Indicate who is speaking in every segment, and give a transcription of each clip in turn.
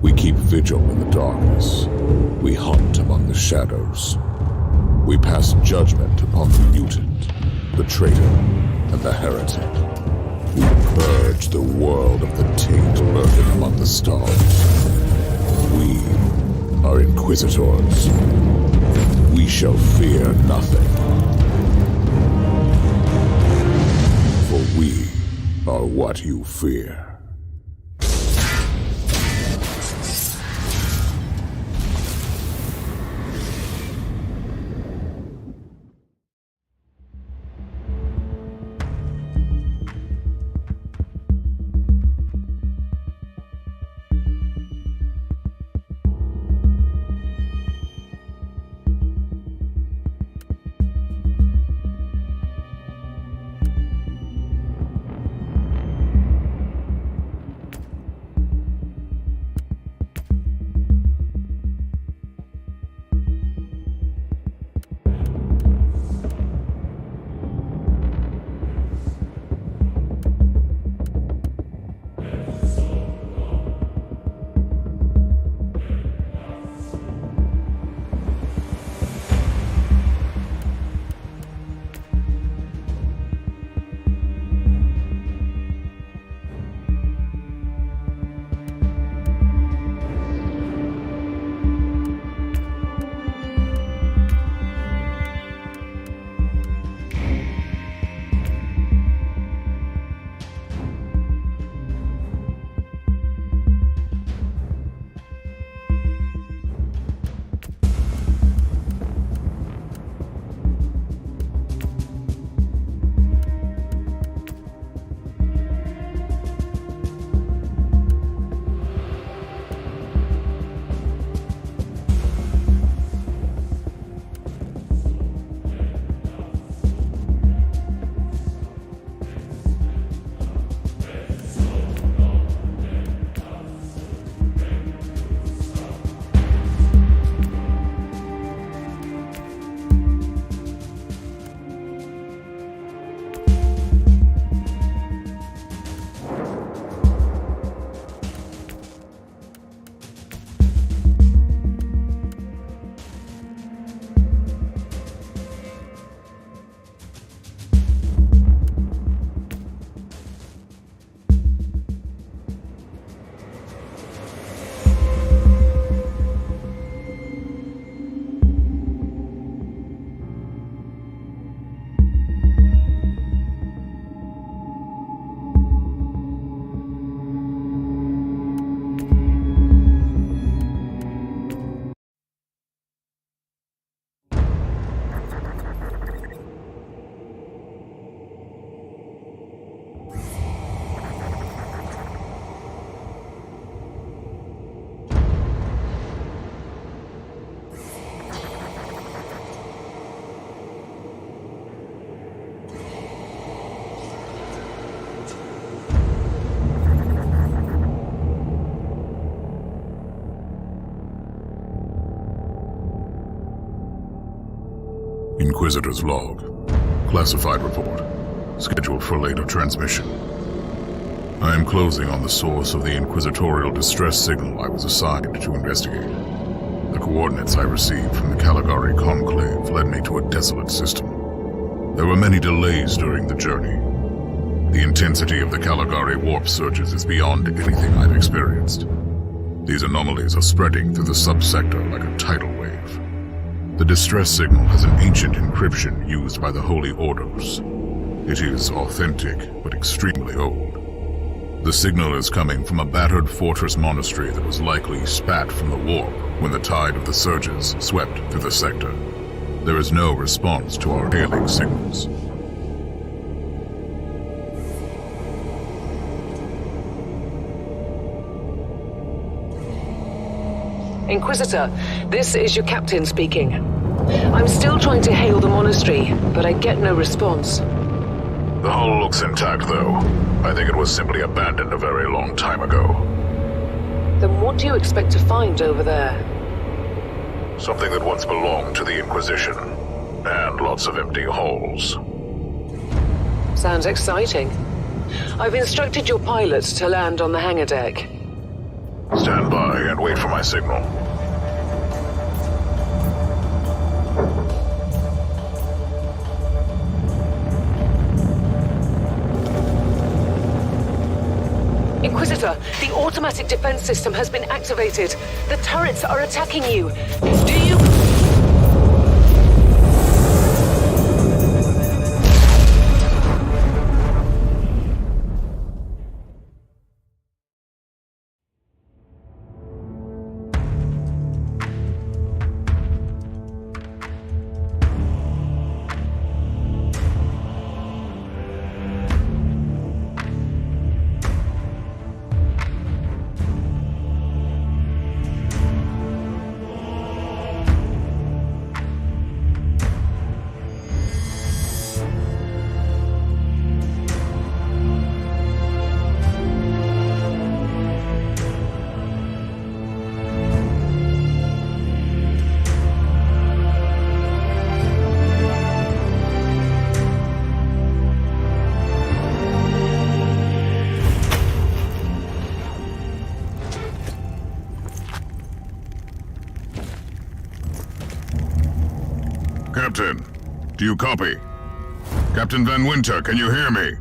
Speaker 1: We keep vigil in the darkness. We hunt among the shadows. We pass judgment upon the mutant, the traitor, and the heretic. We purge the world of the taint lurking among the stars. We are Inquisitors. We shall fear nothing. For we are what you fear. Inquisitor's log. Classified report. Scheduled for later transmission. I am closing on the source of the inquisitorial distress signal I was assigned to investigate. The coordinates I received from the Caligari Conclave led me to a desolate system. There were many delays during the journey. The intensity of the Caligari warp surges is beyond anything I've experienced. These anomalies are spreading through the subsector like a tidal wave. The distress signal has an ancient encryption used by the Holy Orders. It is authentic, but extremely old. The signal is coming from a battered fortress monastery that was likely spat from the warp when the tide of the surges swept through the sector. There is no response to our hailing signals.
Speaker 2: Inquisitor, this is your captain speaking. I'm still trying to hail the monastery, but I get no response.
Speaker 1: The hull looks intact, though. I think it was simply abandoned a very long time ago.
Speaker 2: Then what do you expect to find over there?
Speaker 1: Something that once belonged to the Inquisition, and lots of empty holes.
Speaker 2: Sounds exciting. I've instructed your pilots to land on the hangar deck.
Speaker 1: Stand by and wait for my signal.
Speaker 2: Inquisitor, the automatic defense system has been activated. The turrets are attacking you. Do you...
Speaker 1: Captain, do you copy? Captain Van Winter, can you hear me?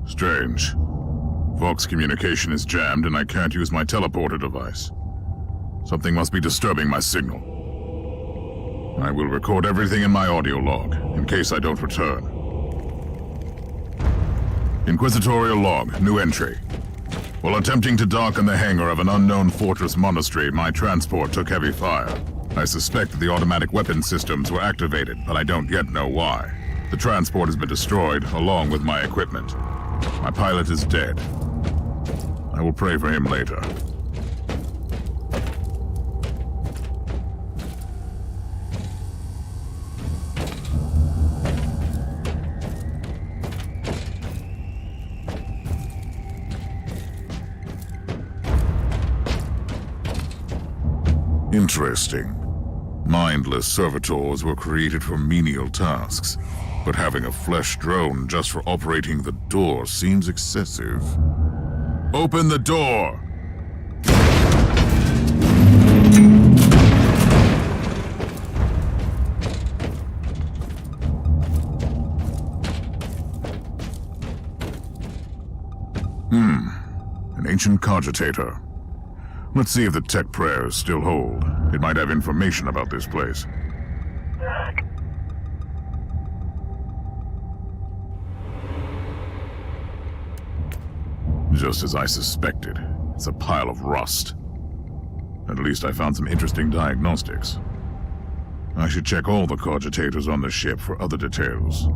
Speaker 1: Strange. Vox communication is jammed and I can't use my teleporter device. Something must be disturbing my signal. I will record everything in my audio log, in case I don't return. Inquisitorial log, new entry. While attempting to dock in the hangar of an unknown fortress monastery, my transport took heavy fire. I suspect that the automatic weapon systems were activated, but I don't yet know why. The transport has been destroyed, along with my equipment. My pilot is dead. I will pray for him later. Interesting. Mindless servitors were created for menial tasks, but having a flesh drone just for operating the door seems excessive. Open the door! An ancient cogitator. Let's see if the tech prayers still hold. It might have information about this place. Just as I suspected, it's a pile of rust. At least I found some interesting diagnostics. I should check all the cogitators on the ship for other details.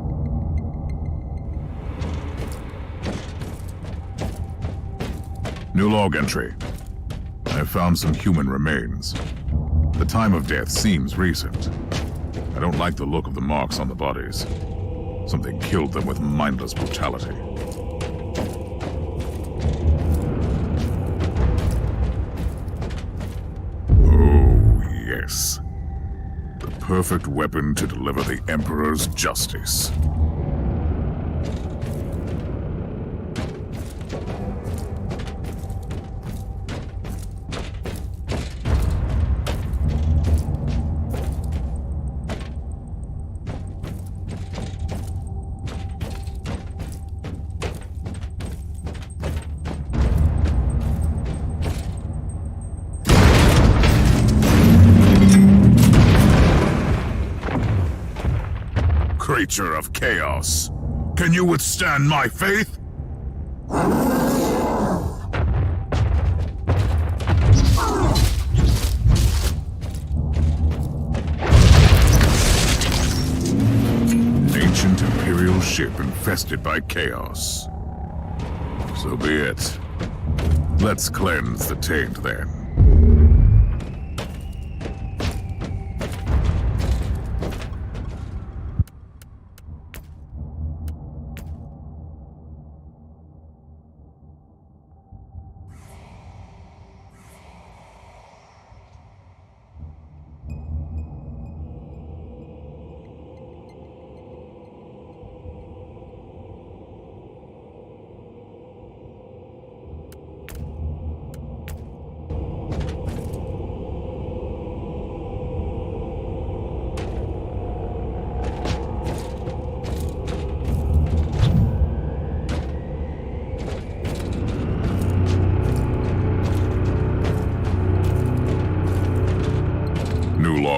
Speaker 1: New log entry. I have found some human remains. The time of death seems recent. I don't like the look of the marks on the bodies. Something killed them with mindless brutality. Oh, yes. The perfect weapon to deliver the Emperor's justice. Creature of chaos, can you withstand my faith? Ancient Imperial ship infested by chaos. So be it. Let's cleanse the taint then.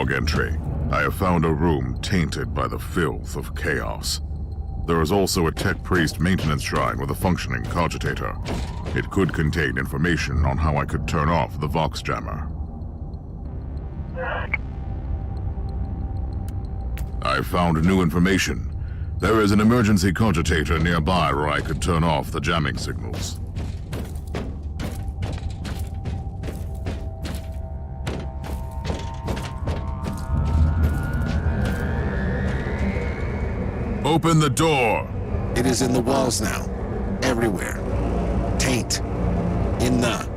Speaker 1: log entry. I have found a room tainted by the filth of chaos. There is also a tech priest maintenance shrine with a functioning cogitator. It could contain information on how I could turn off the Vox jammer. I found new information. There is an emergency cogitator nearby where I could turn off the jamming signals. Open the door!
Speaker 3: It is in the walls now. Everywhere. Taint. In the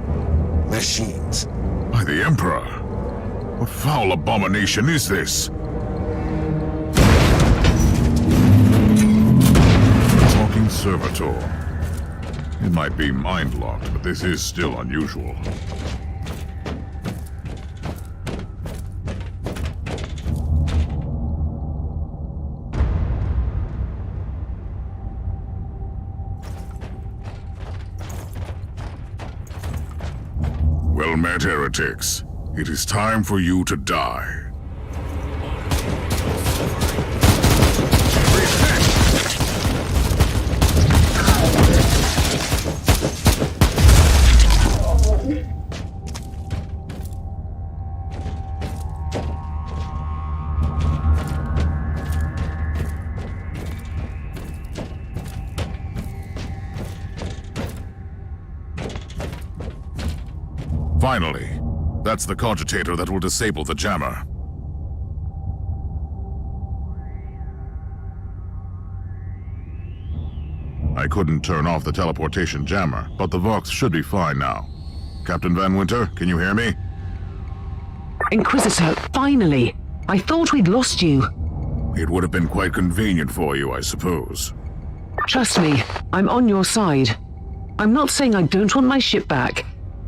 Speaker 3: machines.
Speaker 1: By the Emperor! What foul abomination is this? Talking servitor. It might be mind-locked, but this is still unusual. Well met, heretics. It is time for you to die. Finally, that's the cogitator that will disable the jammer. I couldn't turn off the teleportation jammer, but the Vox should be fine now. Captain Van Winter, can you hear me?
Speaker 2: Inquisitor, finally! I thought we'd lost you.
Speaker 1: It would have been quite convenient for you, I suppose.
Speaker 2: Trust me, I'm on your side. I'm not saying I don't want my ship back,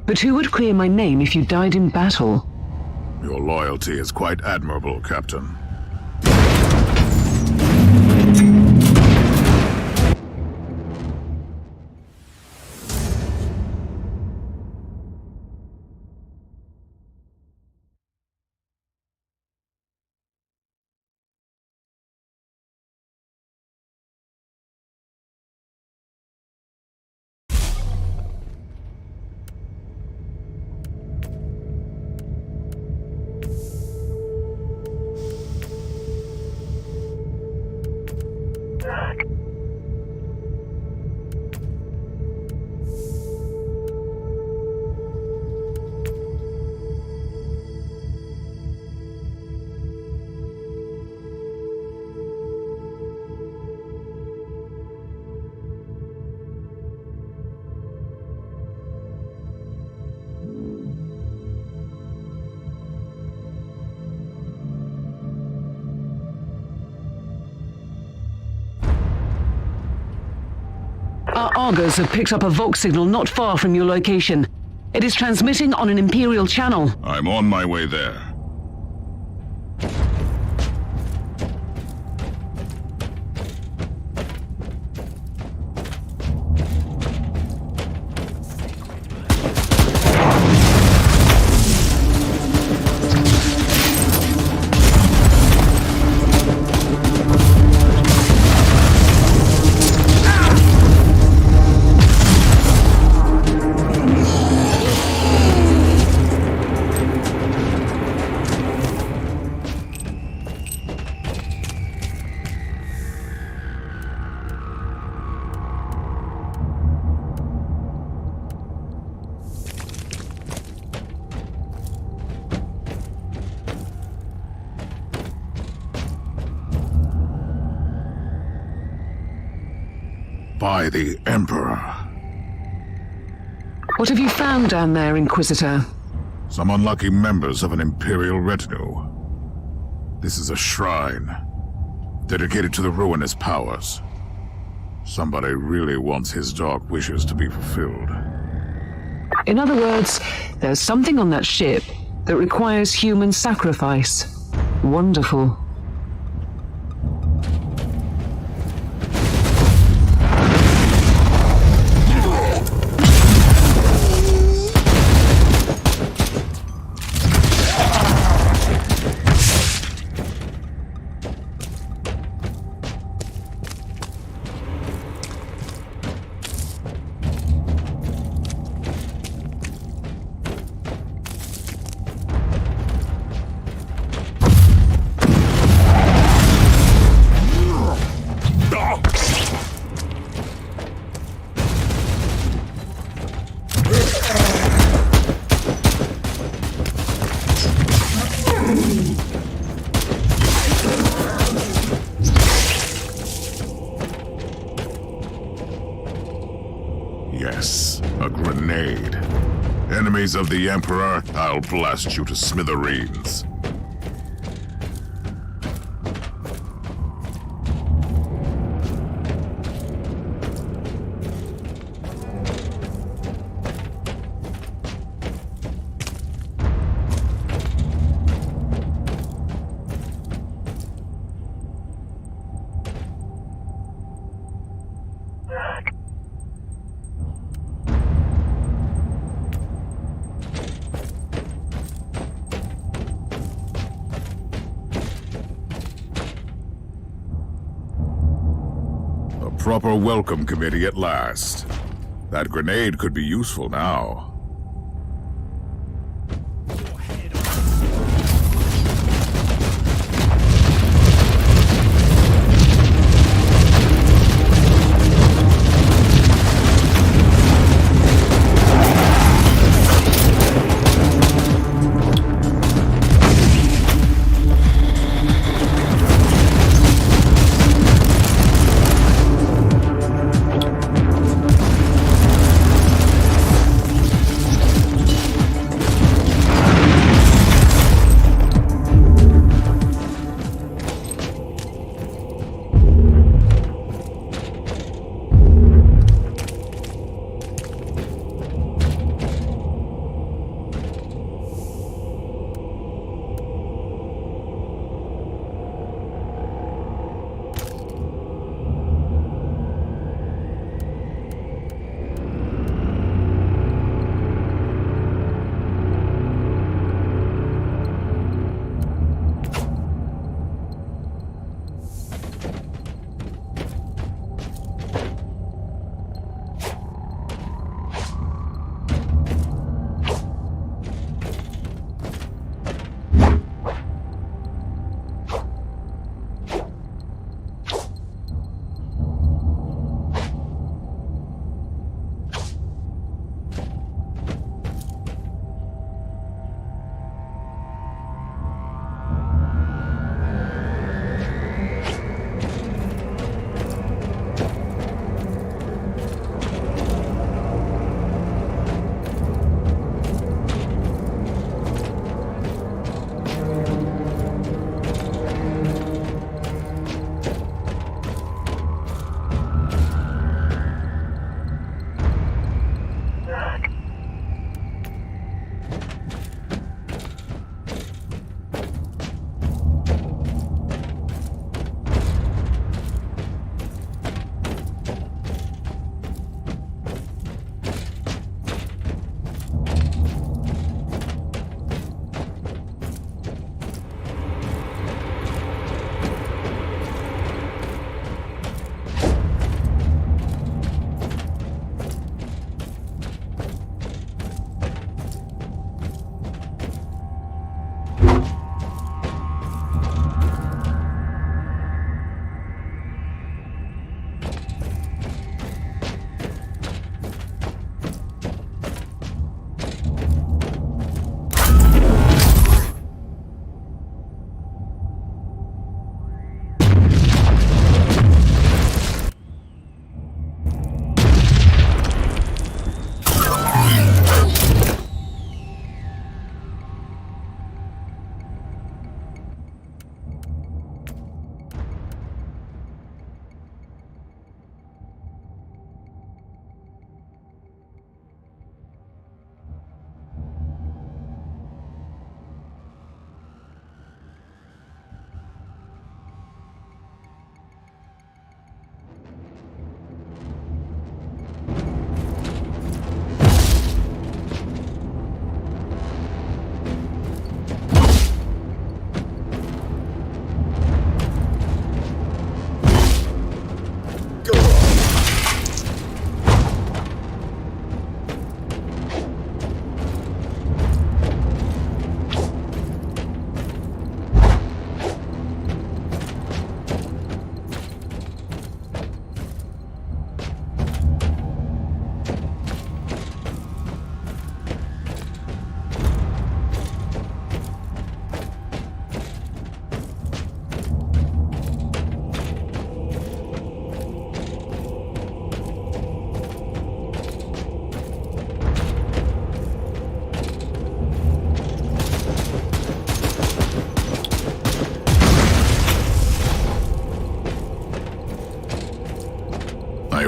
Speaker 2: but who would clear my name if you died in battle?
Speaker 1: Your loyalty is quite admirable, Captain.
Speaker 2: Our Argos have picked up a Vox signal not far from your location. It is transmitting on an Imperial channel.
Speaker 1: I'm on my way there. By the Emperor.
Speaker 2: What have you found down there, Inquisitor?
Speaker 1: Some unlucky members of an Imperial retinue. This is a shrine, dedicated to the ruinous powers. Somebody really wants his dark wishes to be fulfilled.
Speaker 2: In other words, there's something on that ship that requires human sacrifice. Wonderful.
Speaker 1: Yes, a grenade. Enemies of the Emperor, I'll blast you to smithereens. Proper welcome committee at last. That grenade could be useful now.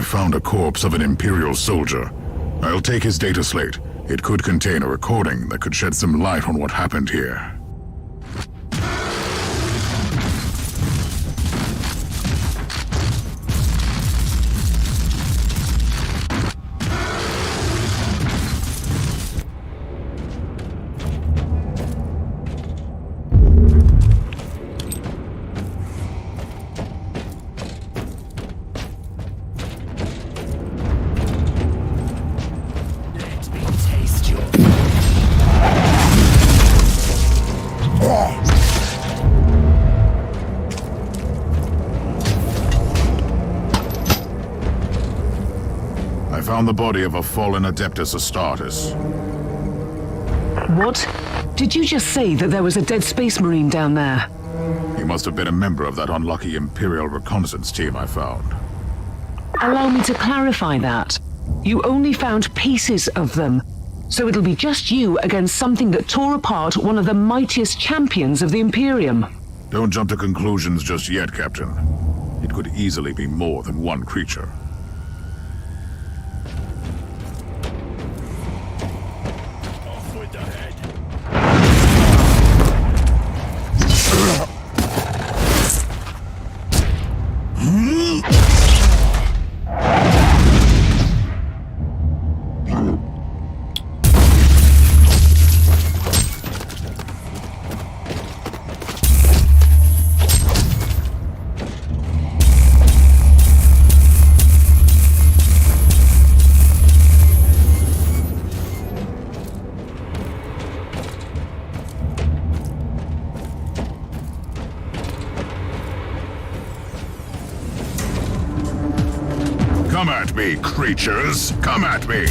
Speaker 1: have found a corpse of an Imperial soldier. I'll take his data slate. It could contain a recording that could shed some light on what happened here. I found the body of a fallen Adeptus Astartes.
Speaker 2: What? Did you just say that there was a dead space marine down there?
Speaker 1: He must have been a member of that unlucky Imperial reconnaissance team I found.
Speaker 2: Allow me to clarify that. You only found pieces of them, so it'll be just you against something that tore apart one of the mightiest champions of the Imperium.
Speaker 1: Don't jump to conclusions just yet, Captain. It could easily be more than one creature. Come at me, creatures! Come at me!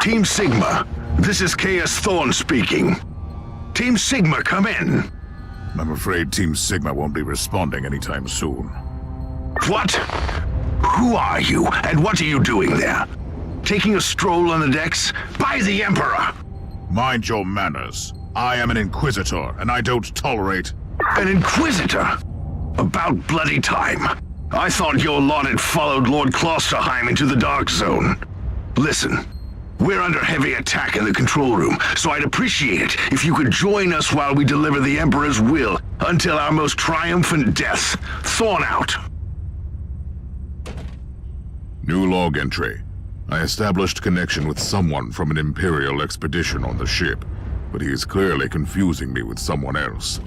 Speaker 4: Team Sigma, this is Chaos Thorn speaking. Team Sigma, come in.
Speaker 1: I'm afraid Team Sigma won't be responding anytime soon.
Speaker 4: What? Who are you, and what are you doing there? Taking a stroll on the decks? By the Emperor!
Speaker 1: Mind your manners. I am an Inquisitor, and I don't tolerate...
Speaker 4: An Inquisitor? About bloody time. I thought your lot had followed Lord Klosterheim into the Dark Zone. Listen. We're under heavy attack in the control room, so I'd appreciate it if you could join us while we deliver the Emperor's will until our most triumphant death. Thorn out.
Speaker 1: New log entry. I established connection with someone from an Imperial expedition on the ship, but he is clearly confusing me with someone else.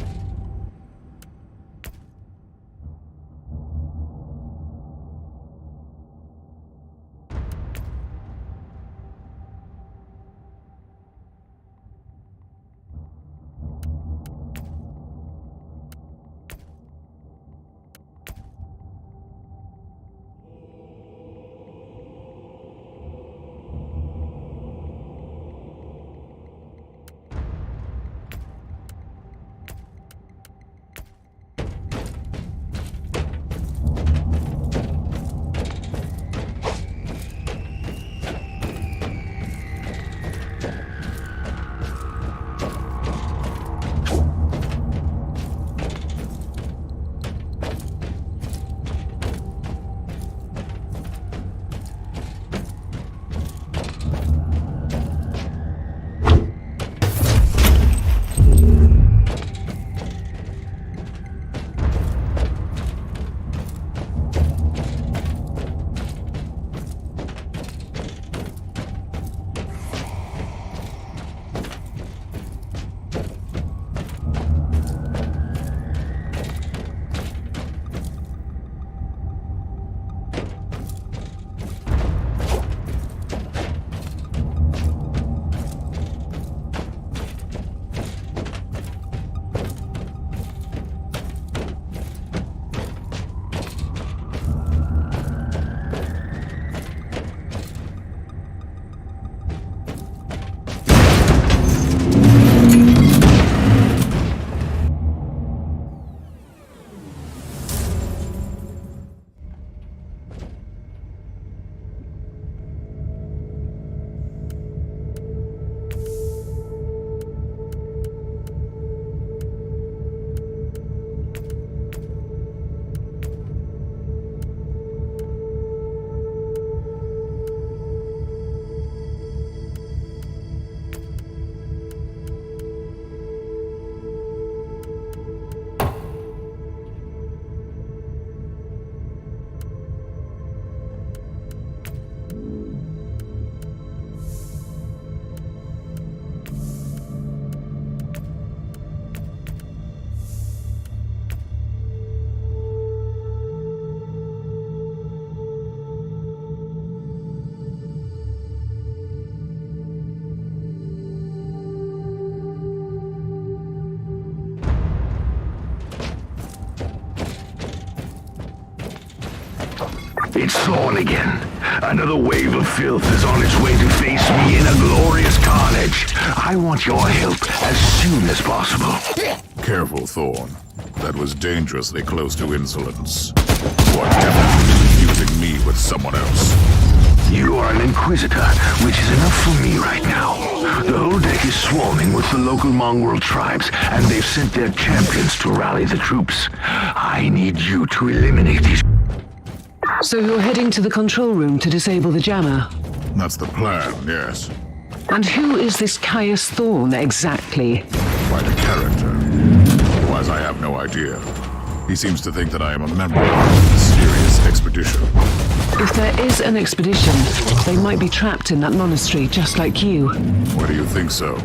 Speaker 4: It's Thorn again. Another wave of filth is on its way to face me in a glorious carnage. I want your help as soon as possible.
Speaker 1: Careful, Thorn. That was dangerously close to insolence. What happened confusing me with someone else?
Speaker 4: You are an Inquisitor, which is enough for me right now. The whole deck is swarming with the local mongrel tribes, and they've sent their champions to rally the troops. I need you to eliminate these...
Speaker 2: So you're heading to the control room to disable the jammer?
Speaker 1: That's the plan, yes.
Speaker 2: And who is this Caius Thorn exactly?
Speaker 1: Quite a character. Otherwise, I have no idea. He seems to think that I am a member of a mysterious expedition.
Speaker 2: If there is an expedition, they might be trapped in that monastery just like you.
Speaker 1: Why do you think so?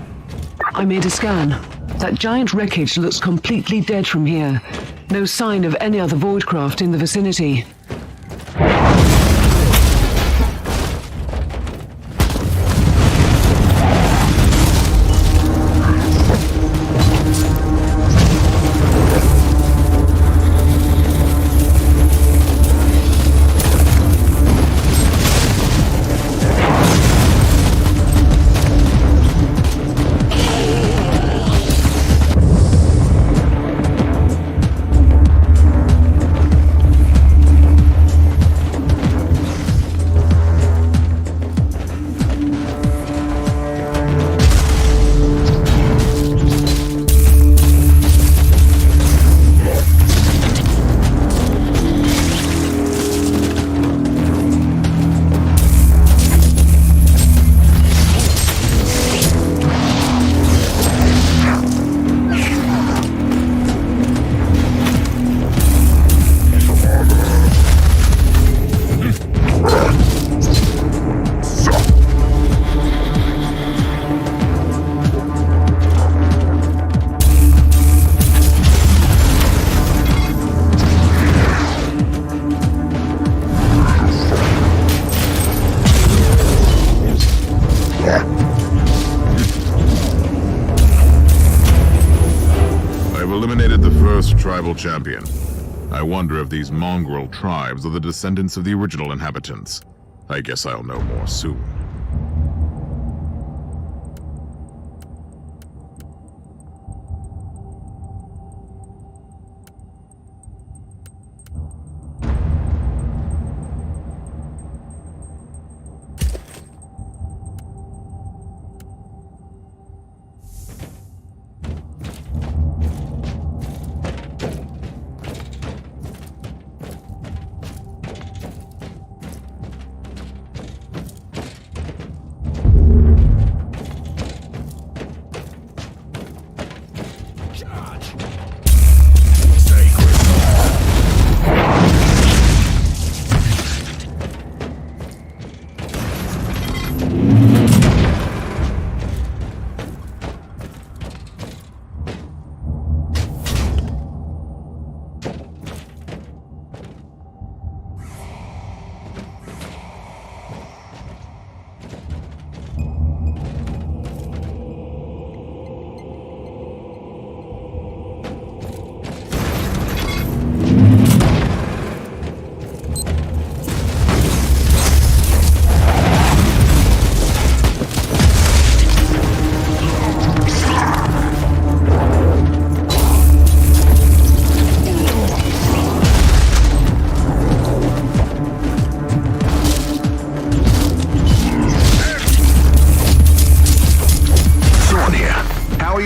Speaker 2: I made a scan. That giant wreckage looks completely dead from here. No sign of any other voidcraft in the vicinity.
Speaker 1: Tribal champion. I wonder if these mongrel tribes are the descendants of the original inhabitants. I guess I'll know more soon.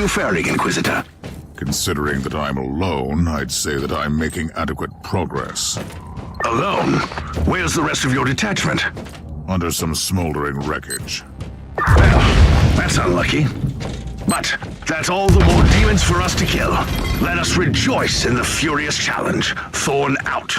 Speaker 4: Faring, Inquisitor?
Speaker 1: Considering that I'm alone, I'd say that I'm making adequate progress.
Speaker 4: Alone? Where's the rest of your detachment?
Speaker 1: Under some smoldering wreckage.
Speaker 4: Well, that's unlucky. But that's all the more demons for us to kill. Let us rejoice in the furious challenge. Thorn out.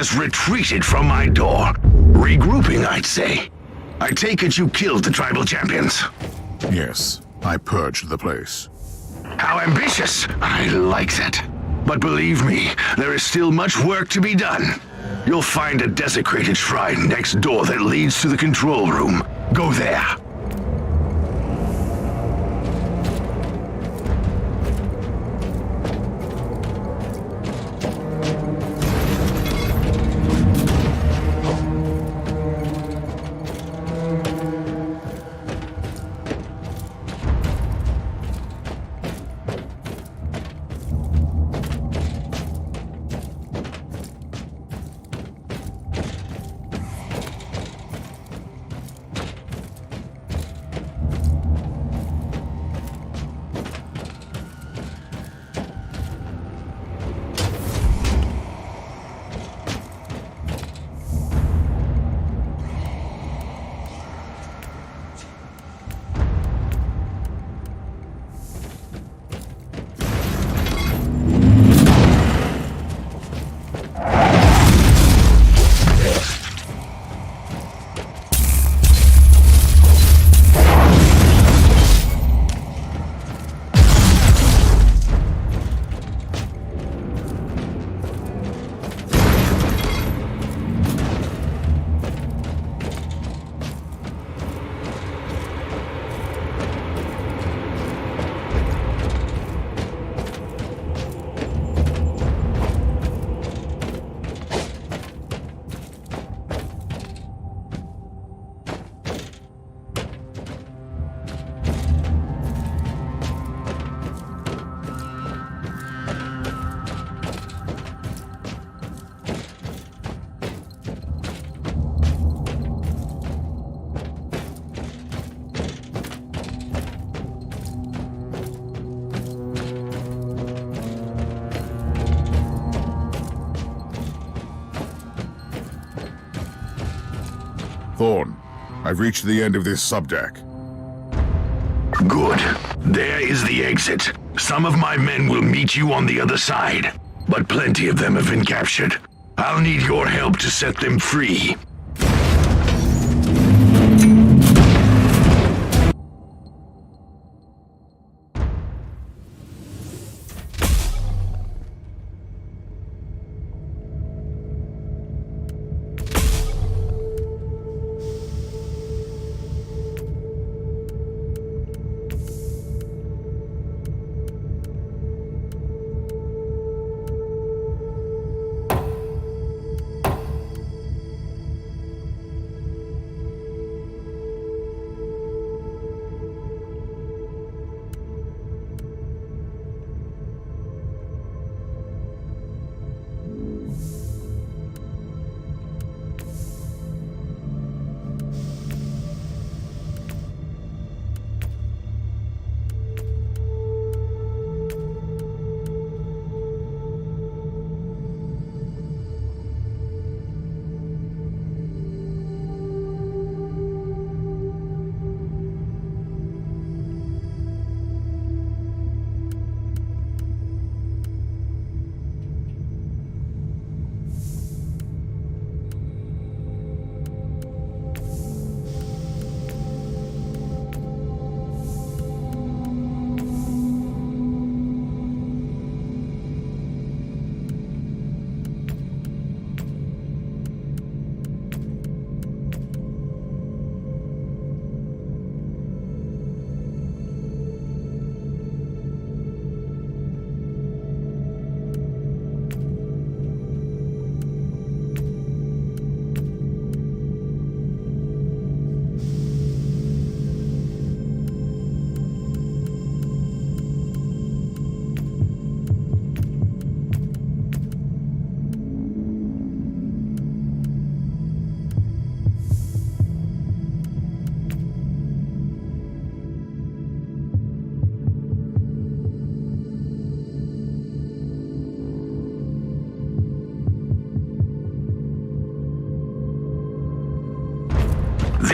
Speaker 4: has retreated from my door. Regrouping, I'd say. I take it you killed the tribal champions.
Speaker 1: Yes, I purged the place.
Speaker 4: How ambitious! I like that. But believe me, there is still much work to be done. You'll find a desecrated shrine next door that leads to the control room. Go there.
Speaker 1: Thorn, I've reached the end of this subdeck.
Speaker 4: Good. There is the exit. Some of my men will meet you on the other side, but plenty of them have been captured. I'll need your help to set them free.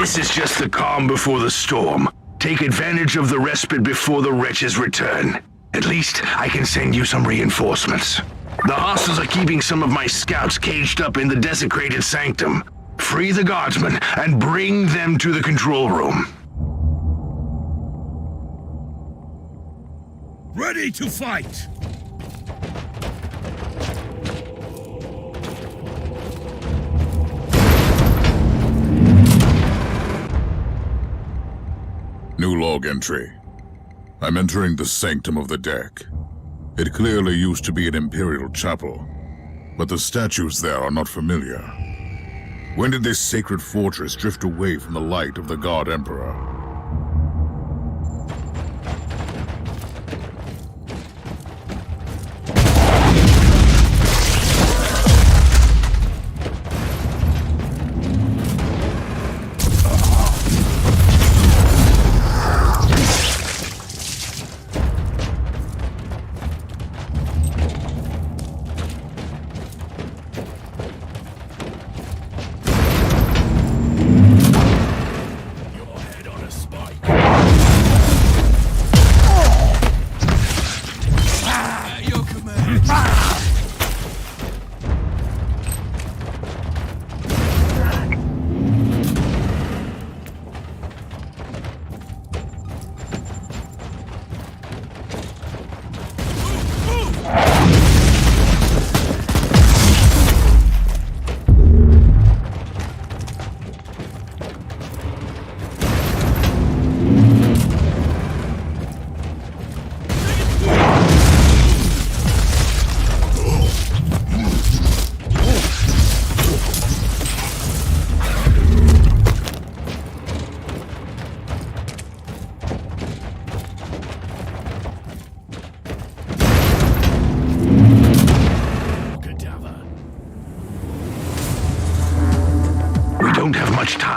Speaker 4: This is just the calm before the storm. Take advantage of the respite before the wretches return. At least I can send you some reinforcements. The hostiles are keeping some of my scouts caged up in the desecrated sanctum. Free the guardsmen and bring them to the control room.
Speaker 5: Ready to fight!
Speaker 1: New log entry. I'm entering the sanctum of the deck. It clearly used to be an imperial chapel, but the statues there are not familiar. When did this sacred fortress drift away from the light of the God Emperor?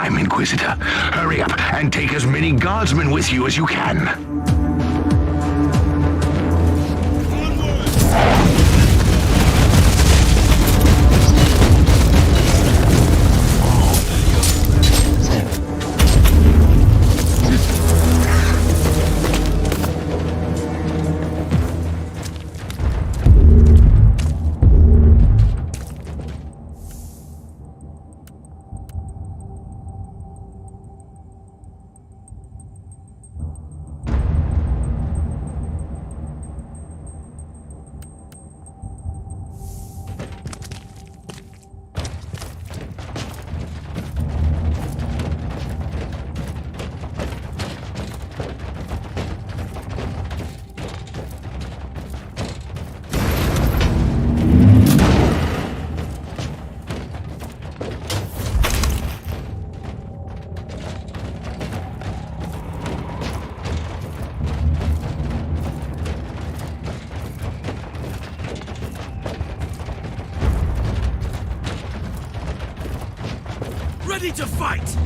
Speaker 4: Inquisitor. Hurry up and take as many guardsmen with you as you can.
Speaker 5: Ready to fight!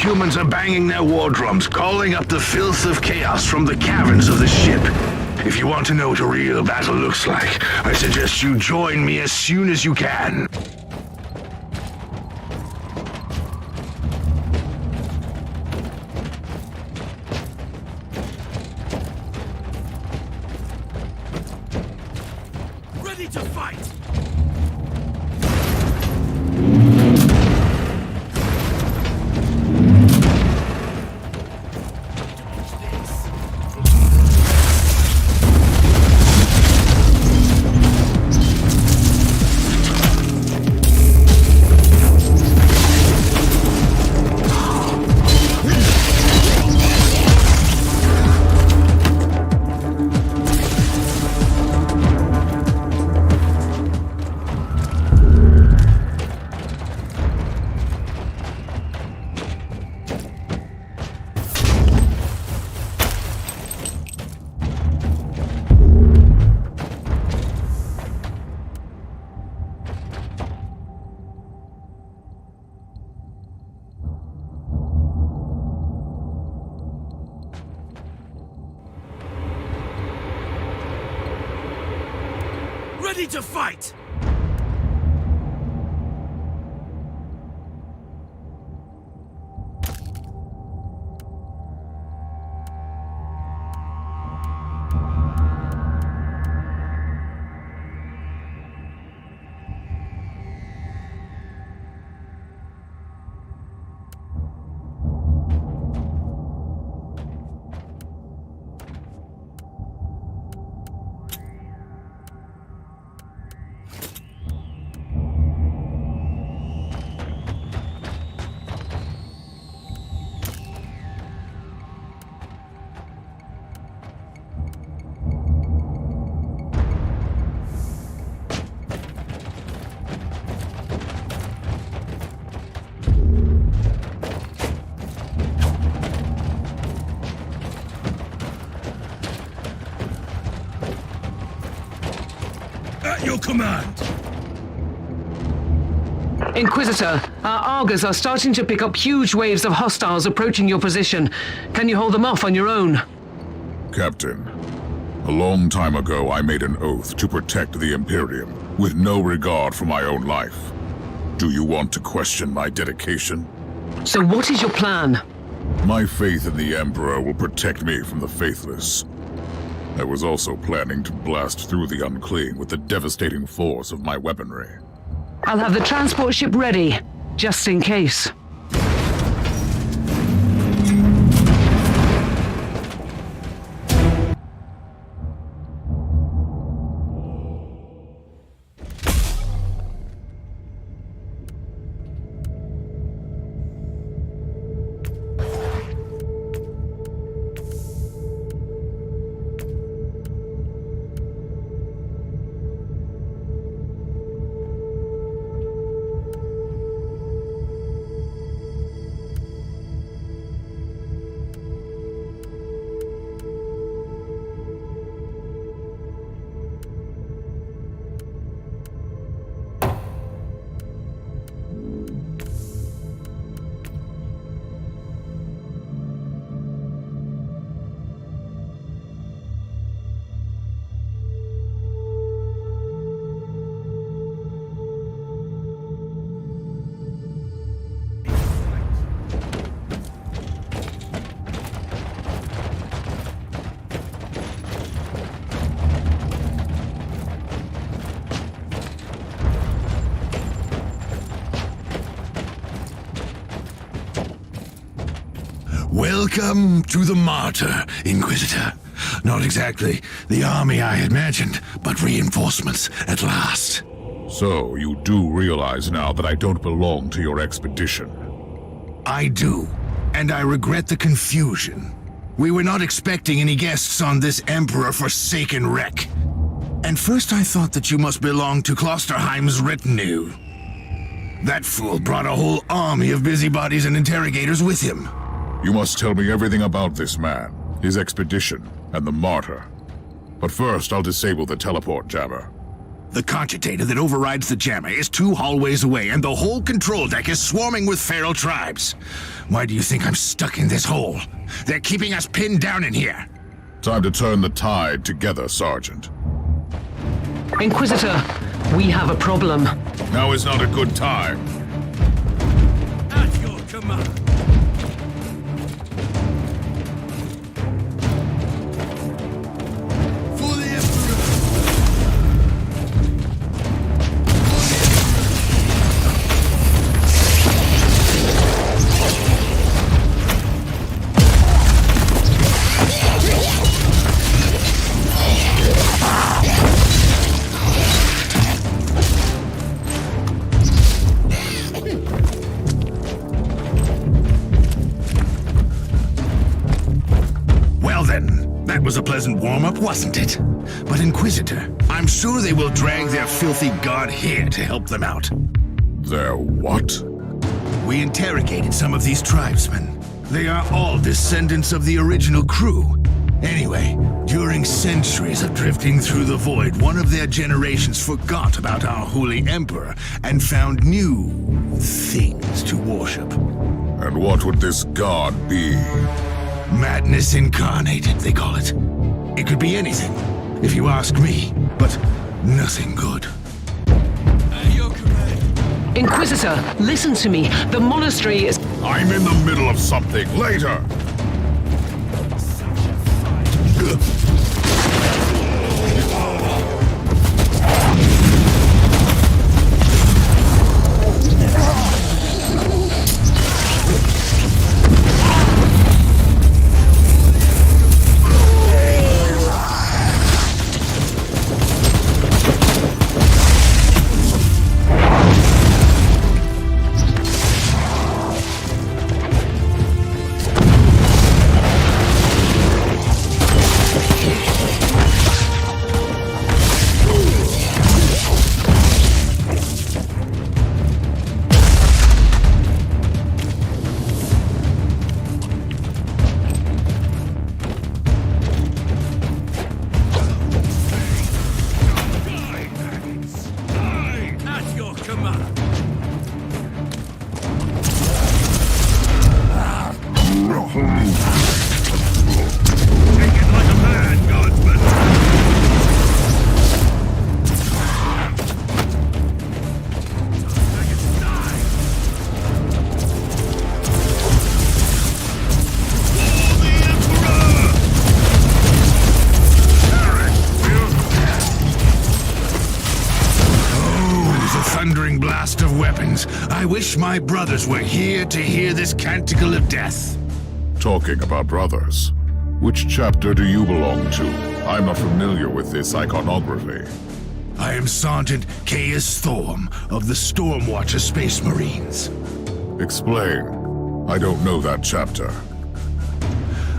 Speaker 4: Humans are banging their war drums, calling up the filth of chaos from the caverns of the ship. If you want to know what a real battle looks like, I suggest you join me as soon as you can.
Speaker 5: Ready to fight! Ready to fight! At your command!
Speaker 2: Inquisitor, our Argos are starting to pick up huge waves of hostiles approaching your position. Can you hold them off on your own?
Speaker 1: Captain, a long time ago I made an oath to protect the Imperium, with no regard for my own life. Do you want to question my dedication?
Speaker 2: So what is your plan?
Speaker 1: My faith in the Emperor will protect me from the faithless. I was also planning to blast through the unclean with the devastating force of my weaponry.
Speaker 2: I'll have the transport ship ready, just in case.
Speaker 4: Welcome to the Martyr, Inquisitor. Not exactly the army I imagined, but reinforcements at last.
Speaker 1: So, you do realize now that I don't belong to your expedition?
Speaker 4: I do, and I regret the confusion. We were not expecting any guests on this Emperor-forsaken wreck. And first I thought that you must belong to Klosterheim's retinue. That fool brought a whole army of busybodies and interrogators with him.
Speaker 1: You must tell me everything about this man, his expedition, and the Martyr. But first, I'll disable the teleport jammer.
Speaker 4: The cogitator that overrides the jammer is 2 hallways away, and the whole control deck is swarming with feral tribes. Why do you think I'm stuck in this hole? They're keeping us pinned down in here.
Speaker 1: Time to turn the tide together, Sergeant.
Speaker 2: Inquisitor, we have a problem.
Speaker 1: Now is not a good time.
Speaker 5: At your command!
Speaker 3: For the Emperor!
Speaker 4: Well then, that was a pleasant warm-up, wasn't it? But Inquisitor, I'm sure they will drag their filthy god here to help them out.
Speaker 1: Their what?
Speaker 4: We interrogated some of these tribesmen. They are all descendants of the original crew. Anyway, during centuries of drifting through the void, one of their generations forgot about our holy emperor and found new things to worship.
Speaker 1: And what would this god be?
Speaker 4: Madness incarnated, they call it. It could be anything, if you ask me. But Nothing good.
Speaker 5: At your command.
Speaker 2: Inquisitor, listen to me. The monastery is...
Speaker 1: I'm in the middle of something. Later!
Speaker 5: At your command. Take it like a man, guardsman.
Speaker 4: The thundering blast of weapons. I wish my brothers were here to hear this canticle of death.
Speaker 1: Talking about brothers, which chapter do you belong to? I'm not familiar with this iconography.
Speaker 4: I am Sergeant Caius Thorm of the Stormwatcher Space Marines.
Speaker 1: Explain. I don't know that chapter.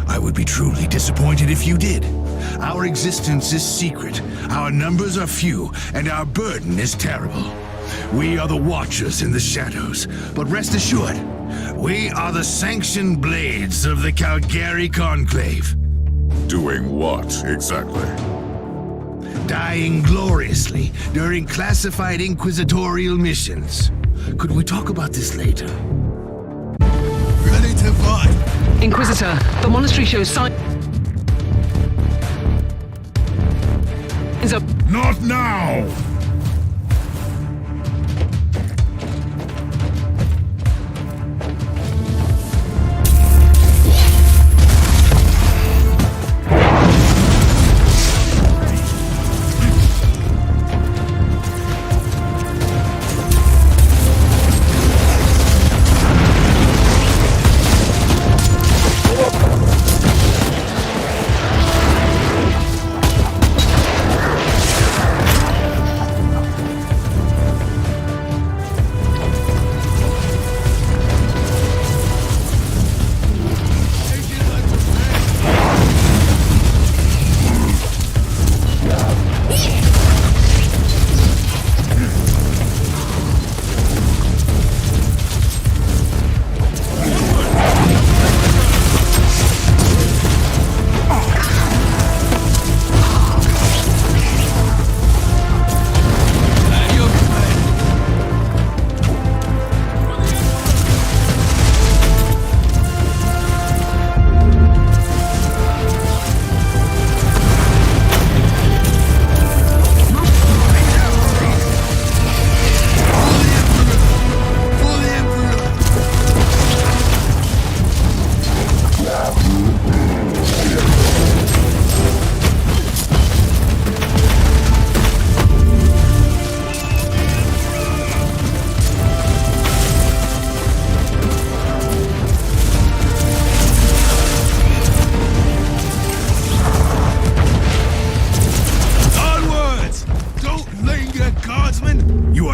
Speaker 4: I would be truly disappointed if you did. Our existence is secret, our numbers are few, and our burden is terrible. We are the Watchers in the shadows, but rest assured, we are the sanctioned blades of the Calgary Conclave.
Speaker 1: Doing what, exactly?
Speaker 4: Dying gloriously during classified inquisitorial missions. Could we talk about this later?
Speaker 5: Ready to fight.
Speaker 2: Inquisitor, the monastery shows signs of...
Speaker 1: Not now!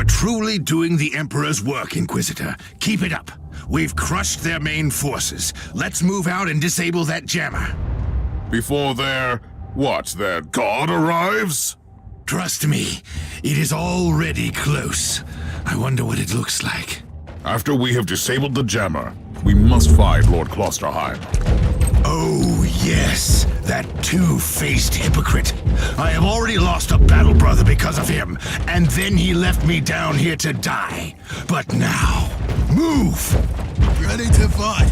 Speaker 4: Truly doing the Emperor's work, Inquisitor. Keep it up. We've crushed their main forces. Let's move out and disable that jammer.
Speaker 1: Before their god arrives?
Speaker 4: Trust me, it is already close. I wonder what it looks like.
Speaker 1: After we have disabled the jammer, we must find Lord Klosterheim.
Speaker 4: Oh, yes, that two-faced hypocrite. I have already lost a battle brother because of him, and then he left me down here to die. But now, move!
Speaker 5: Ready to fight.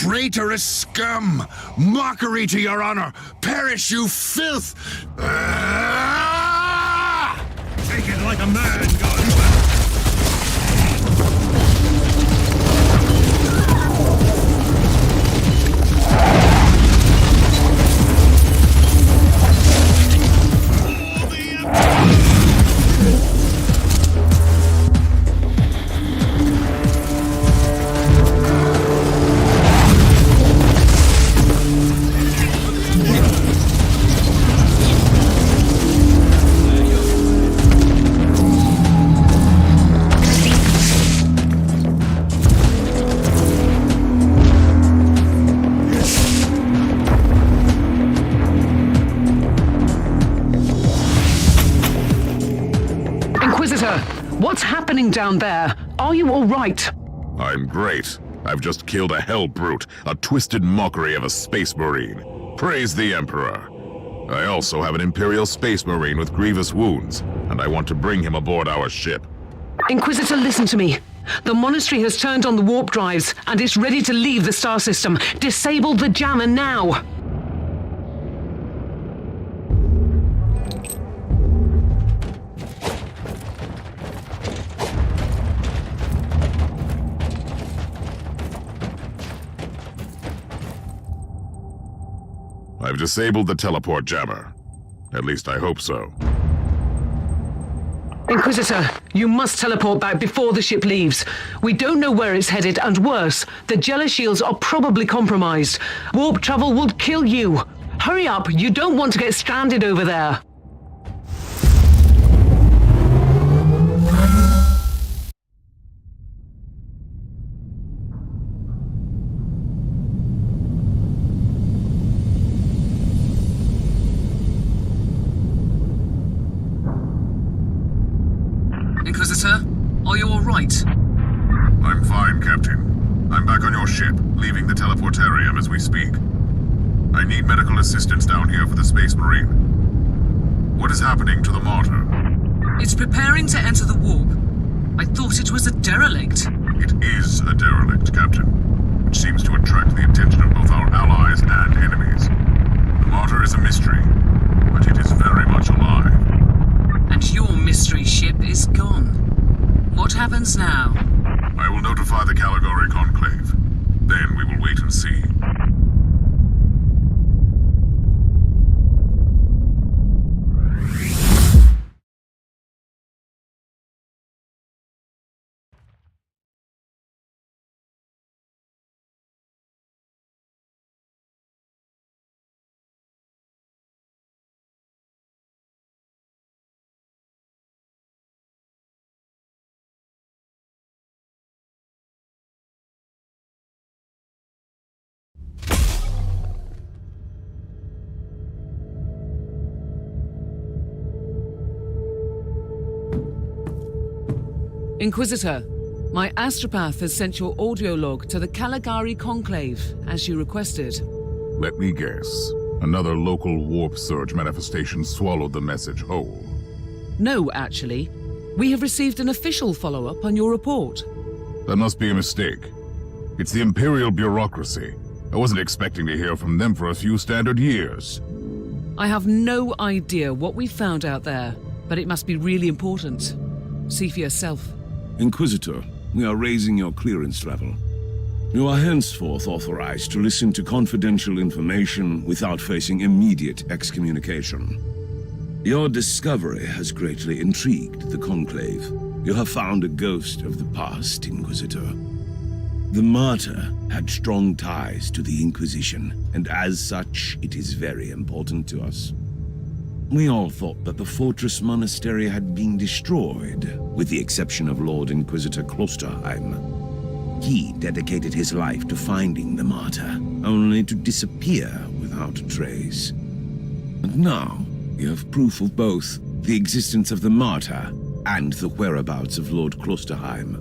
Speaker 3: Traitorous scum! Mockery to your honor! Perish, you filth!
Speaker 5: Take it like a man, God.
Speaker 2: Inquisitor, what's happening down there? Are you all right?
Speaker 1: I'm great. I've just killed a hell brute, a twisted mockery of a space marine. Praise the Emperor. I also have an Imperial space marine with grievous wounds, and I want to bring him aboard our ship.
Speaker 2: Inquisitor, listen to me. The monastery has turned on the warp drives, and it's ready to leave the star system. Disable the jammer now!
Speaker 1: I've disabled the teleport jammer. At least I hope so.
Speaker 2: Inquisitor, you must teleport back before the ship leaves. We don't know where it's headed, and worse, the Jella shields are probably compromised. Warp travel will kill you. Hurry up, you don't want to get stranded over there.
Speaker 6: Inquisitor, are you all right?
Speaker 1: I'm fine, Captain. I'm back on your ship, leaving the teleportarium as we speak. I need medical assistance down here for the Space Marine. What is happening to the Martyr?
Speaker 6: It's preparing to enter the warp. I thought it was a derelict.
Speaker 1: It is a derelict, Captain, which seems to attract the attention of both our allies and enemies. The Martyr is a mystery, but it is very much alive.
Speaker 6: And your mystery ship is gone. What happens now?
Speaker 1: I will notify the Caligari Conclave. Then we will wait and see.
Speaker 2: Inquisitor, my astropath has sent your audio log to the Caligari Conclave, as you requested.
Speaker 1: Let me guess. Another local warp surge manifestation swallowed the message whole.
Speaker 2: No, actually. We have received an official follow-up on your report.
Speaker 1: That must be a mistake. It's the Imperial bureaucracy. I wasn't expecting to hear from them for a few standard years.
Speaker 2: I have no idea what we found out there, but it must be really important. See for yourself.
Speaker 7: Inquisitor, we are raising your clearance level. You are henceforth authorized to listen to confidential information without facing immediate excommunication. Your discovery has greatly intrigued the Conclave. You have found a ghost of the past, Inquisitor. The Martyr had strong ties to the Inquisition, and as such, it is very important to us. We all thought that the Fortress Monastery had been destroyed, with the exception of Lord Inquisitor Klosterheim. He dedicated his life to finding the Martyr, only to disappear without a trace. And now, you have proof of both the existence of the Martyr and the whereabouts of Lord Klosterheim.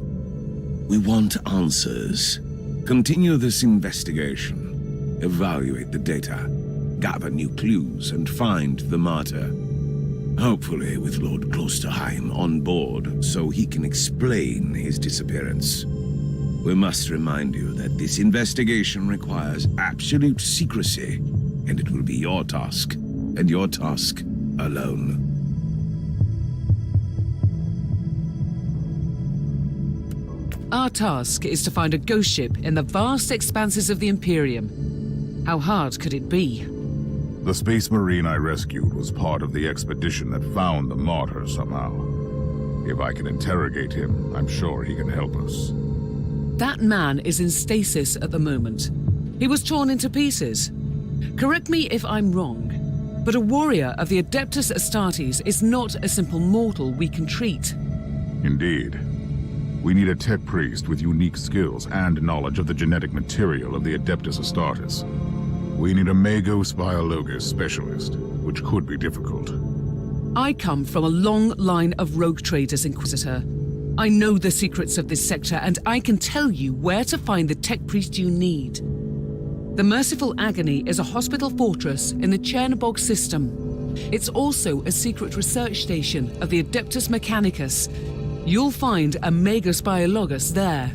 Speaker 7: We want answers. Continue this investigation. Evaluate the data. Gather new clues and find the Martyr. Hopefully with Lord Klosterheim on board so he can explain his disappearance. We must remind you that this investigation requires absolute secrecy, and it will be your task, and your task alone.
Speaker 2: Our task is to find a ghost ship in the vast expanses of the Imperium. How hard could it be?
Speaker 1: The Space Marine I rescued was part of the expedition that found the Martyr somehow. If I can interrogate him, I'm sure he can help us.
Speaker 2: That man is in stasis at the moment. He was torn into pieces. Correct me if I'm wrong, but a warrior of the Adeptus Astartes is not a simple mortal we can treat.
Speaker 1: Indeed. We need a tech priest with unique skills and knowledge of the genetic material of the Adeptus Astartes. We need a Magos Biologus specialist, which could be difficult.
Speaker 2: I come from a long line of rogue traders, Inquisitor. I know the secrets of this sector, and I can tell you where to find the tech priest you need. The Merciful Agony is a hospital fortress in the Chernobog system. It's also a secret research station of the Adeptus Mechanicus. You'll find a Magos Biologus there.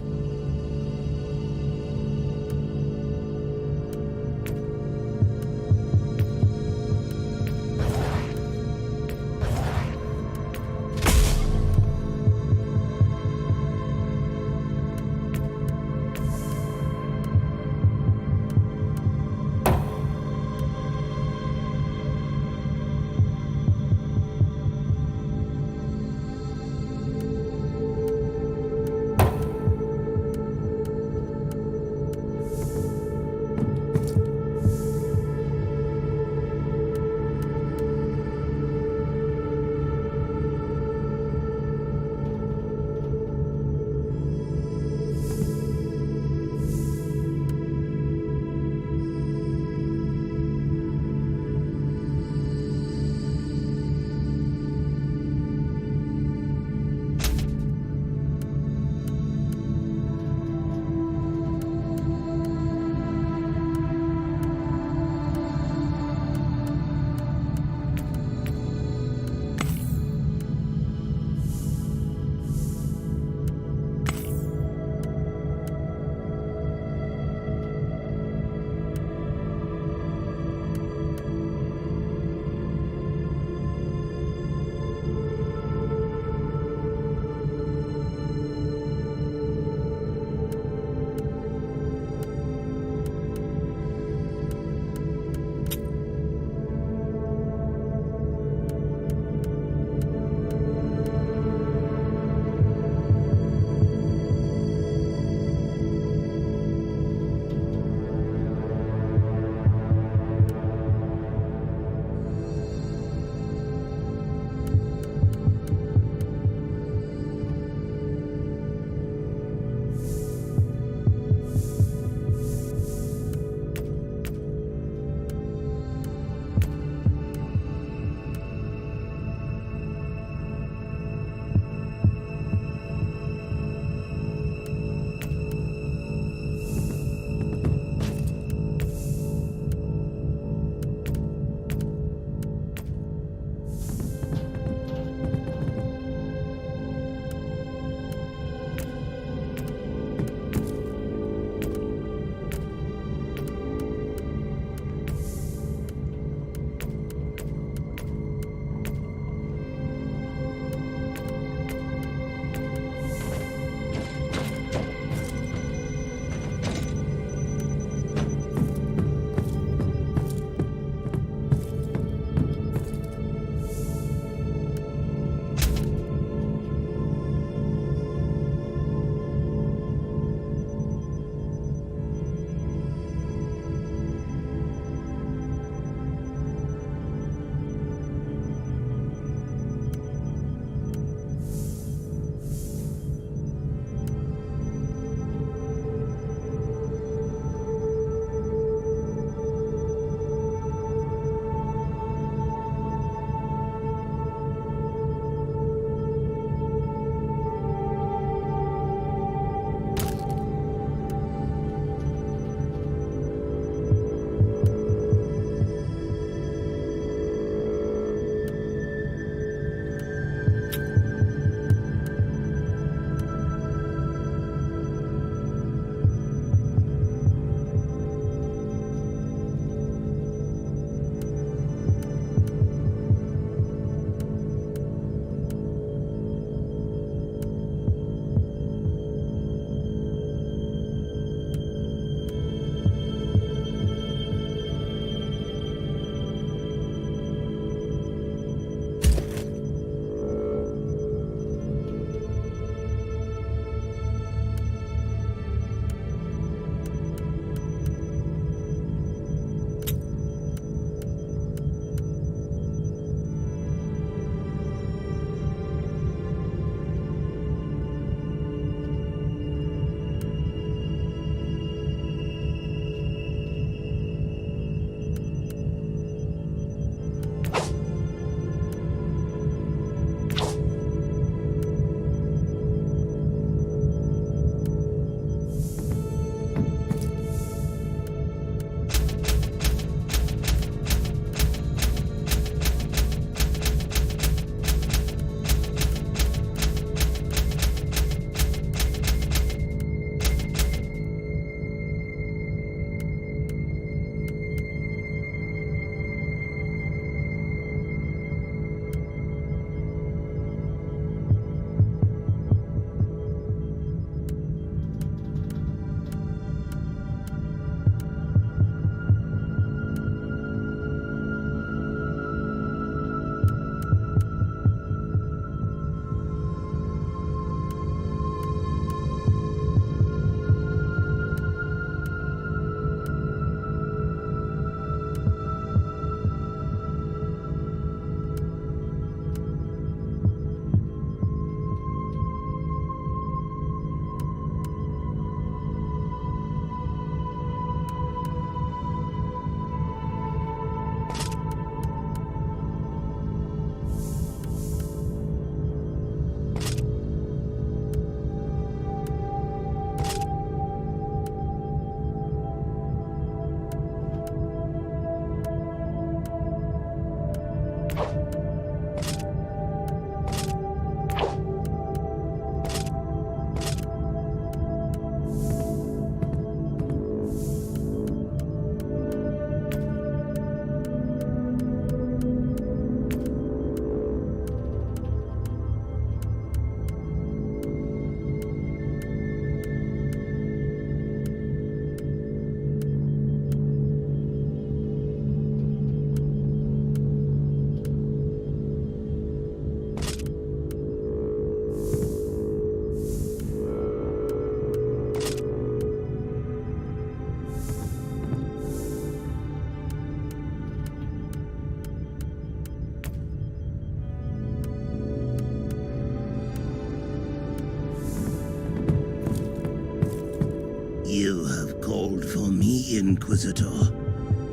Speaker 8: the Inquisitor,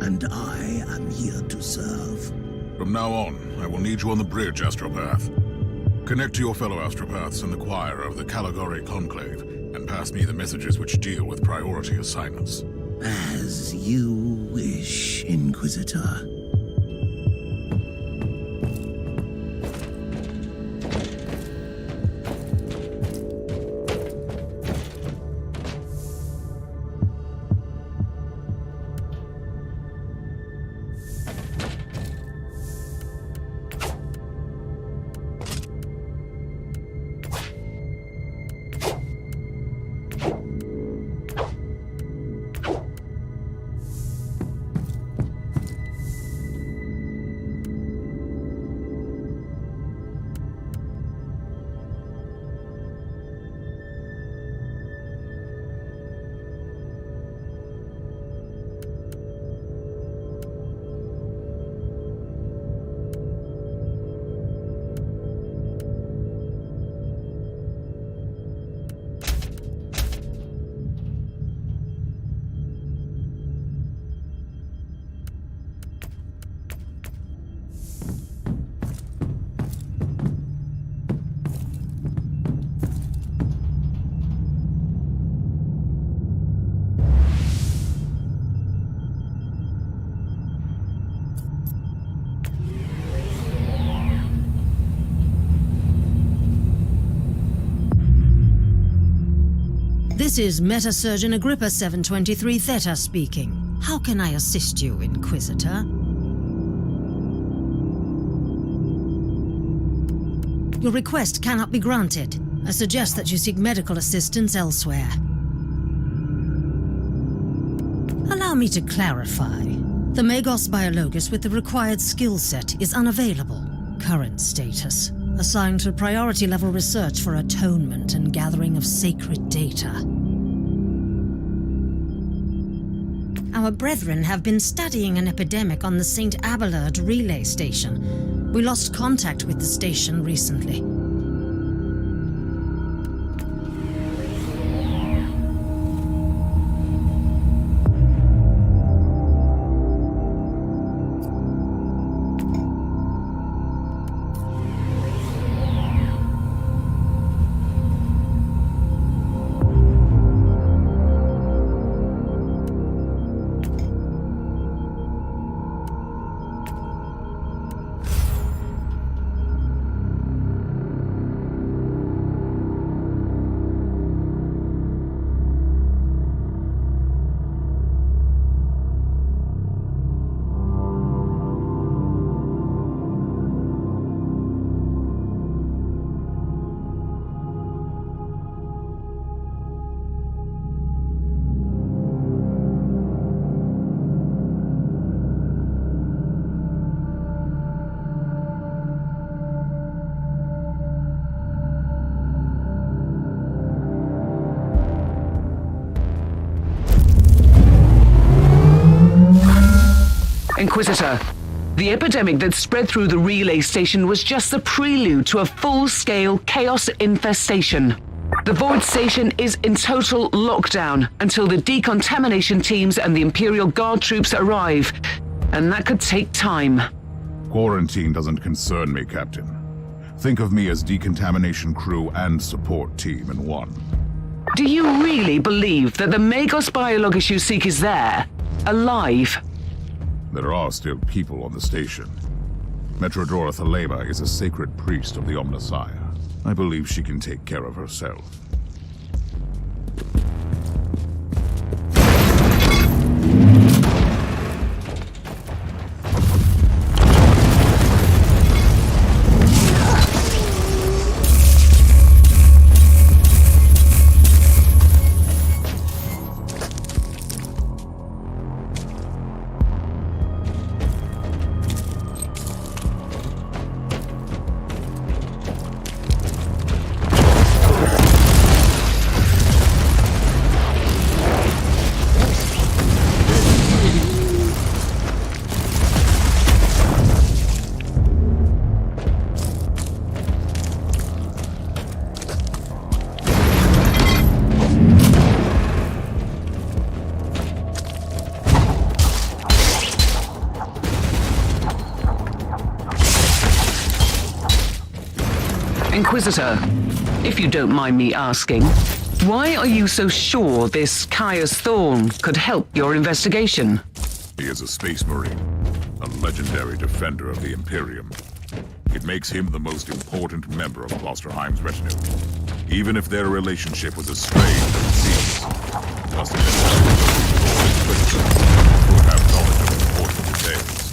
Speaker 8: and I am here to serve.
Speaker 1: From now on, I will need you on the bridge, Astropath. Connect to your fellow Astropaths in the choir of the Caligari Conclave, and pass me the messages which deal with priority assignments.
Speaker 8: As you wish, Inquisitor.
Speaker 9: This is Meta-Surgeon Agrippa 723 Theta speaking. How can I assist you, Inquisitor? Your request cannot be granted. I suggest that you seek medical assistance elsewhere. Allow me to clarify. The Magos Biologus with the required skill set is unavailable. Current status: assigned to priority level research for atonement and gathering of sacred data. Our brethren have been studying an epidemic on the St. Abelard relay station. We lost contact with the station recently.
Speaker 2: Inquisitor, the epidemic that spread through the relay station was just the prelude to a full-scale chaos infestation. The Void Station is in total lockdown until the decontamination teams and the Imperial Guard troops arrive, and that could take time.
Speaker 1: Quarantine doesn't concern me, Captain. Think of me as decontamination crew and support team in one.
Speaker 2: Do you really believe that the Magos Biologus you seek is there, alive?
Speaker 1: There are still people on the station. Metrodora Thelema is a sacred priest of the Omnissiah. I believe she can take care of herself.
Speaker 2: Inquisitor, if you don't mind me asking, why are you so sure this Caius Thorn could help your investigation?
Speaker 1: He is a space marine, a legendary defender of the Imperium. It makes him the most important member of Klosterheim's retinue. Even if their relationship was as strained as it seems, it must have been would have knowledge of important details.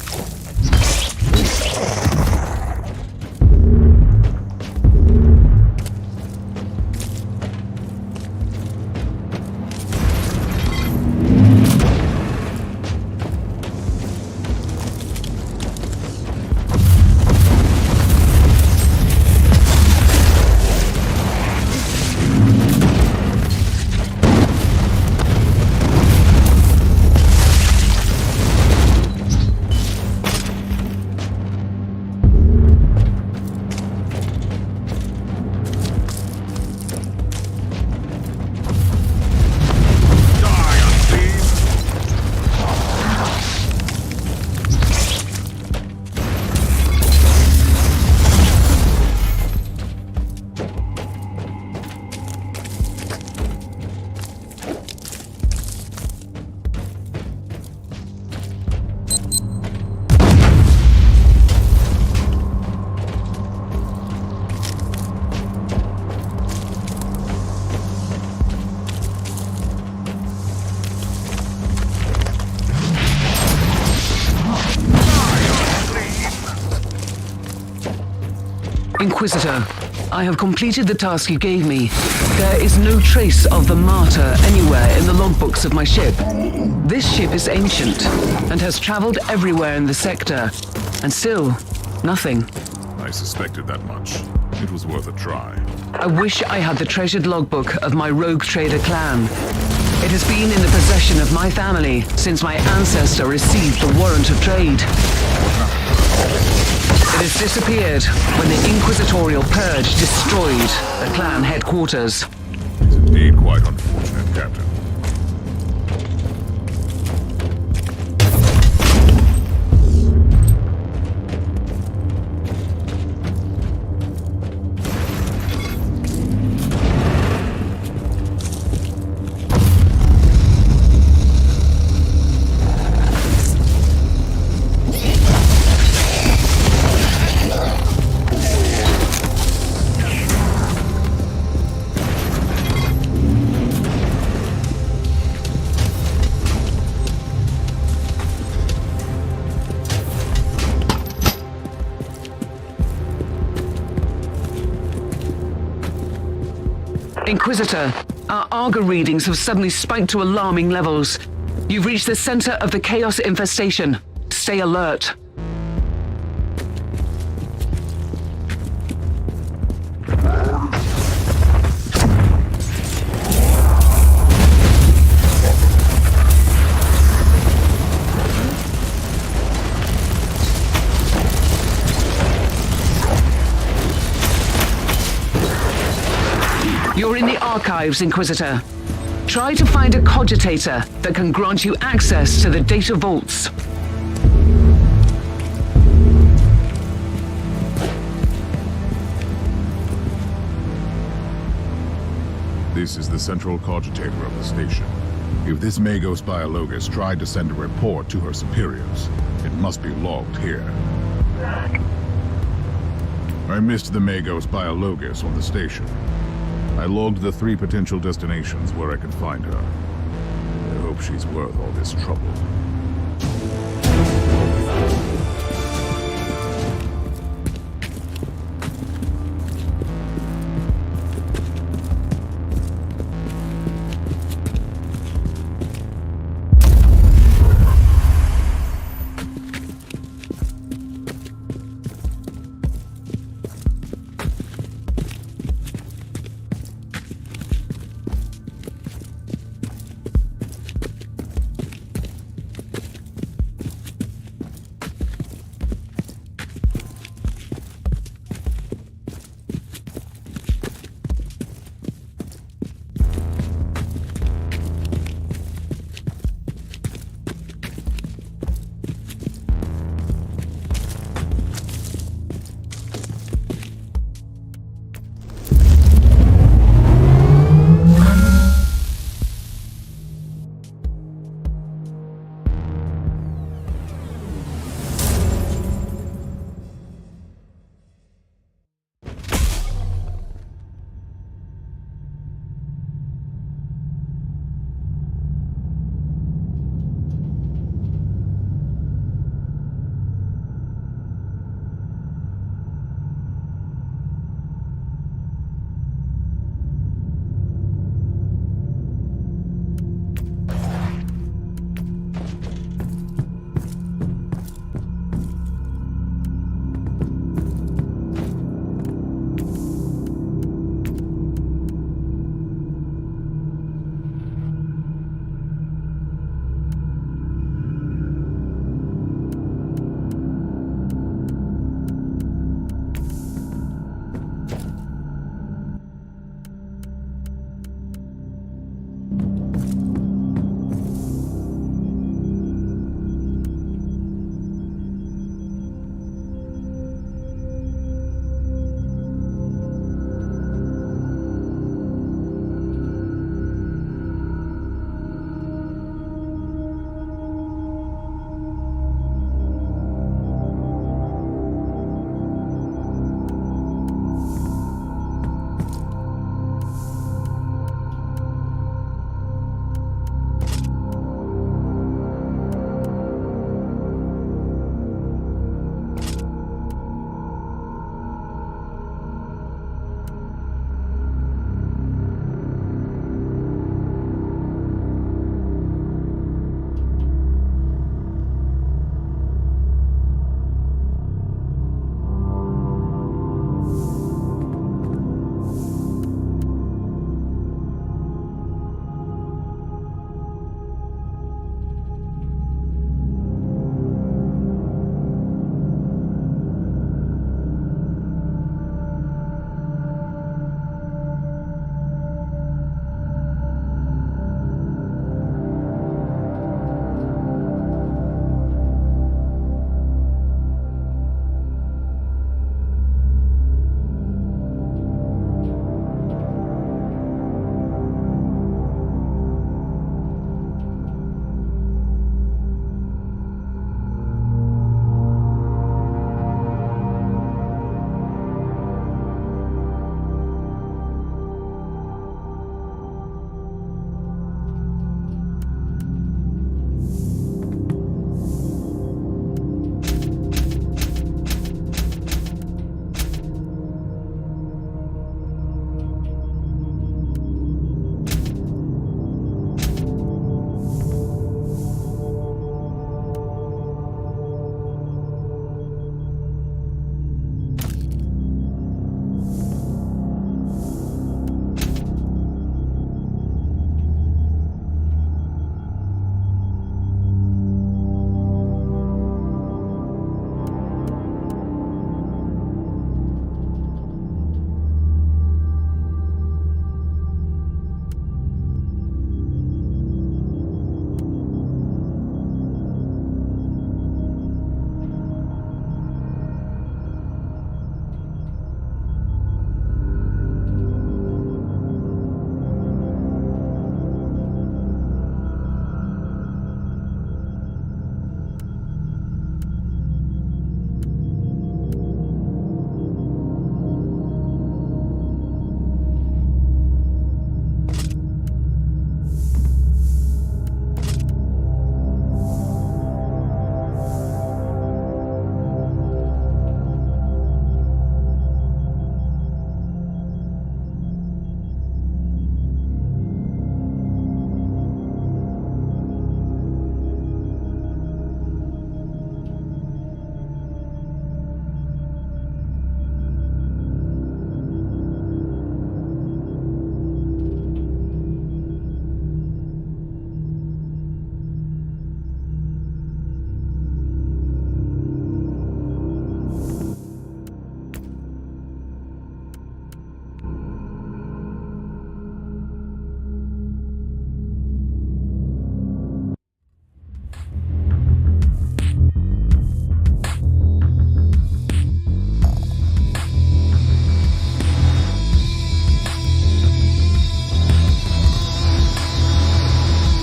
Speaker 2: Inquisitor, I have completed the task you gave me. There is no trace of the Martyr anywhere in the logbooks of my ship. This ship is ancient and has traveled everywhere in the sector, and still, nothing.
Speaker 1: I suspected that much. It was worth a try.
Speaker 2: I wish I had the treasured logbook of my rogue trader clan. It has been in the possession of my family since my ancestor received the warrant of trade. It has disappeared when the Inquisitorial Purge destroyed the clan headquarters.
Speaker 1: It's indeed quite unfortunate, Captain.
Speaker 2: Inquisitor, our Arga readings have suddenly spiked to alarming levels. You've reached the center of the Chaos infestation. Stay alert. You're in the archives, Inquisitor. Try to find a cogitator that can grant you access to the data vaults.
Speaker 1: This is the central cogitator of the station. If this Magos Biologus tried to send a report to her superiors, it must be logged here. I missed the Magos Biologus on the station. I logged the 3 potential destinations where I could find her. I hope she's worth all this trouble.